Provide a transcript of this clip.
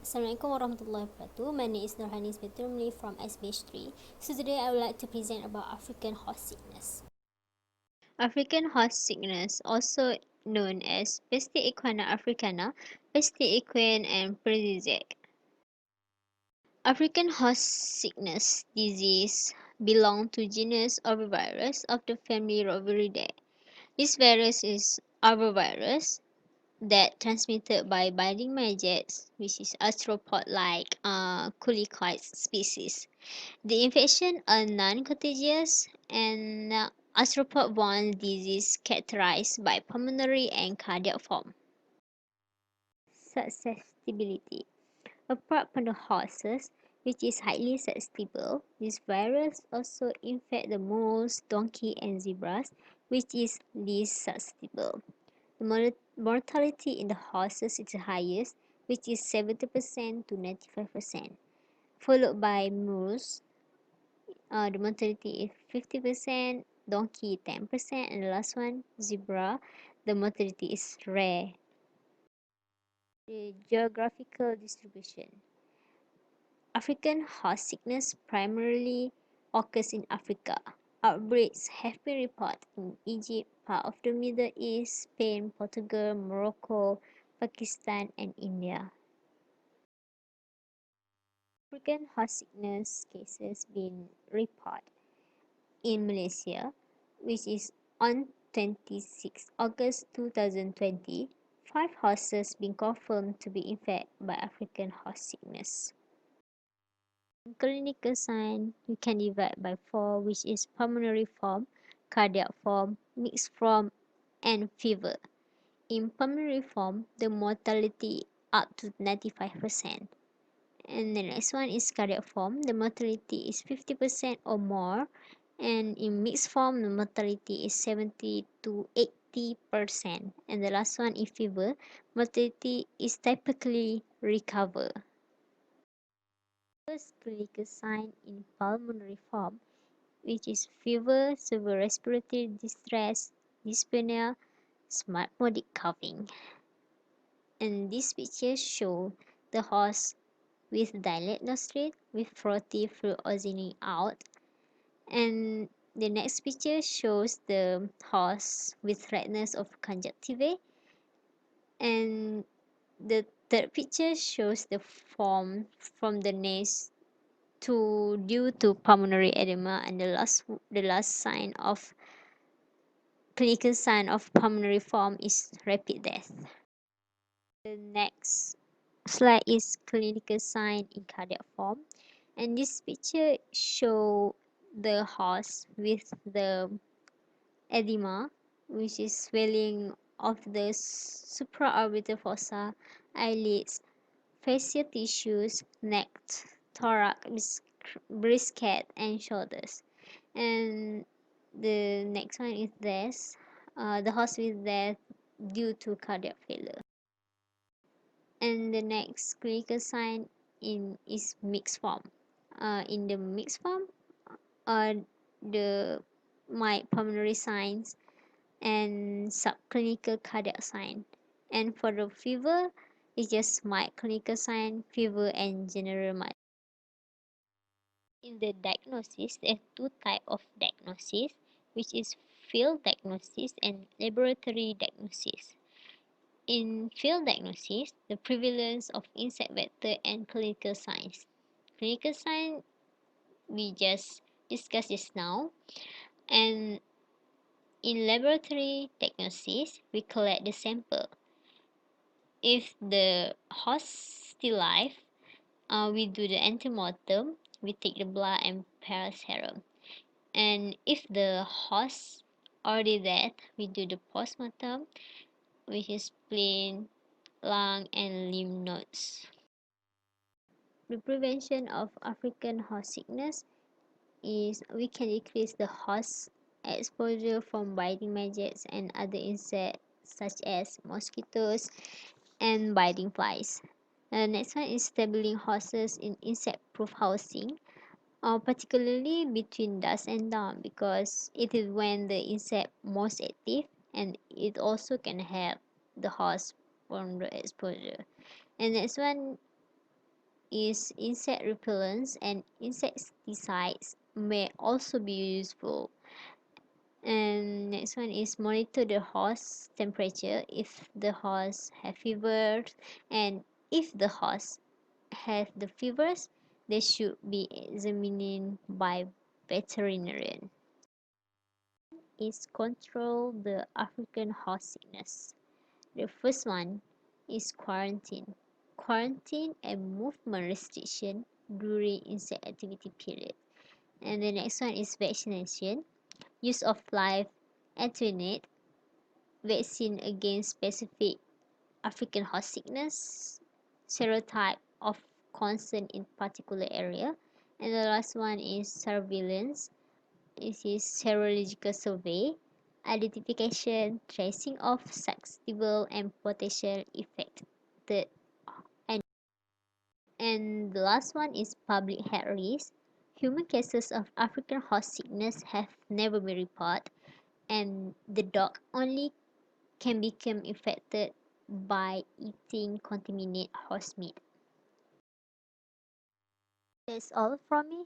Assalamualaikum warahmatullahi wabarakatuh. My name is Nurhani Ismail from SBH3. So today I would like to present about African horse sickness. African horse sickness, also known as Peste equina africana, Peste equine, and Predizeac. African horse sickness disease belong to genus Arbovirus of the family Roviridae. This virus is arbovirus that transmitted by biting maggots, which is arthropod-like culicoid species. The infection are non-contagious and arthropod-borne disease characterized by pulmonary and cardiac form. Susceptibility. Apart from the horses, which is highly susceptible, this virus also infects the moles, donkey, and zebras, which is least susceptible. The mortality in the horses is the highest, which is 70% to 95%, followed by mules. The mortality is 50%, donkey 10%, and the last one, zebra, the mortality is rare. The geographical distribution. African horse sickness primarily occurs in Africa. Outbreaks have been reported in Egypt, part of the Middle East, Spain, Portugal, Morocco, Pakistan, and India. African horse sickness cases been reported in Malaysia, which is on 26 August 2020. 5 horses been confirmed to be infected by African horse sickness. In clinical sign, you can divide by 4, which is pulmonary form, cardiac form, mixed form, and fever. In pulmonary form, the mortality up to 95%. And the next one is cardiac form. The mortality is 50% or more. And in mixed form, the mortality is 70 to 80%. And the last one is fever. Mortality is typically recover. First clinical sign in pulmonary form, which is fever, severe respiratory distress, dyspnea, spasmodic coughing. And this picture show the horse with dilate nostril with frothy fluid oozing out. And the next picture shows the horse with redness of conjunctiva. And the third picture shows the form from the nose to due to pulmonary edema, and the last sign of clinical sign of pulmonary form is rapid death. The next slide is clinical sign in cardiac form, and this picture show the horse with the edema, which is swelling of the supraorbital fossa, eyelids, facial tissues, neck, thorax, brisket, and shoulders. And the next one is death. The horse with death due to cardiac failure. And the next clinical sign is mixed form. In the mixed form, the mild pulmonary signs and subclinical cardiac sign. And for the fever, it's just mild clinical sign, fever, and general mild. In the diagnosis, there are 2 types of diagnosis, which is field diagnosis and laboratory diagnosis. In field diagnosis, the prevalence of insect vector and clinical signs. Clinical sign we just discussed just now, and in laboratory diagnosis, we collect the sample. If the horse still alive, we do the antemortem. We take the blood and paraserum. And if the horse already dead, we do the postmortem, which is spleen, lung, and lymph nodes. The prevention of African horse sickness is we can decrease the horse exposure from biting maggots and other insects such as mosquitoes and biting flies. The next one is stabling horses in insect-proof housing, particularly between dusk and dawn, because it is when the insect most active, and it also can help the horse from the exposure. And next one is insect repellents and insecticides may also be useful. And next one is monitor the host temperature if the host have fevers, and if the host have the fevers, they should be examined by veterinarian. Is control the African horse sickness. The first one is quarantine. Quarantine and movement restriction during insect activity period. And the next one is vaccination. Use of live attenuate vaccine against specific African horse sickness, serotype of concern in particular area. And the last one is surveillance. This is serological survey, identification, tracing of susceptible and potential affected. And, and the last one is public health risk. Human cases of African horse sickness have never been reported, and the dog only can become infected by eating contaminated horse meat. That's all from me.